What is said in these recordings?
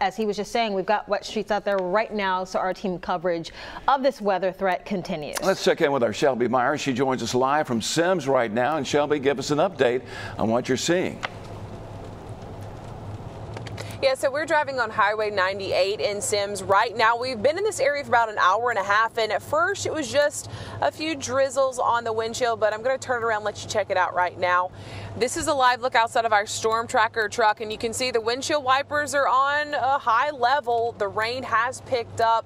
as he was just saying, we've got wet streets out there right now, so our team coverage of this weather threat continues. Let's check in with our Shelby Myers. She joins us live from Semmes right now. And Shelby, give us an update on what you're seeing. Yeah, so we're driving on Highway 98 in Semmes right now. We've been in this area for about an hour and a half, and at first it was just a few drizzles on the windshield, but I'm going to turn it around and let you check it out right now. This is a live look outside of our storm tracker truck, and you can see the windshield wipers are on a high level. The rain has picked up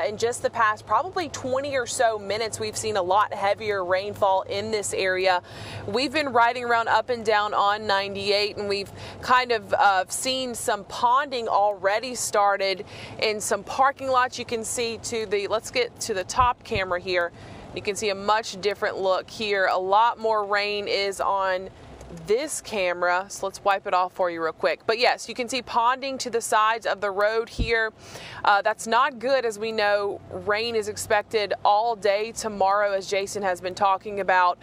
in just the past probably 20 or so minutes. We've seen a lot heavier rainfall in this area. We've been riding around up and down on 98, and we've kind of seen some ponding already started in some parking lots. You can see to the, let's get to the top camera here. You can see a much different look here. A lot more rain is on this camera, so let's wipe it off for you real quick. But yes, you can see ponding to the sides of the road here. That's not good, as we know rain is expected all day tomorrow, as Jason has been talking about.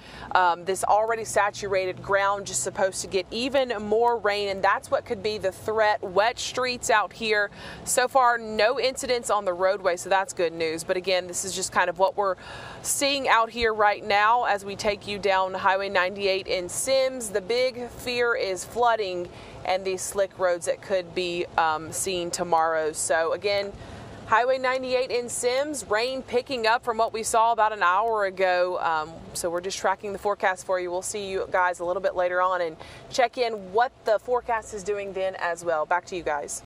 This already saturated ground just supposed to get even more rain, and that's what could be the threat. Wet streets out here. So far, no incidents on the roadway, so that's good news. But again, this is just kind of what we're seeing out here right now as we take you down Highway 98 in Semmes. The big fear is flooding and these slick roads that could be seen tomorrow. So again, Highway 98 in Semmes, rain picking up from what we saw about an hour ago. So we're just tracking the forecast for you. We'll see you guys a little bit later on and check in what the forecast is doing then as well. Back to you guys.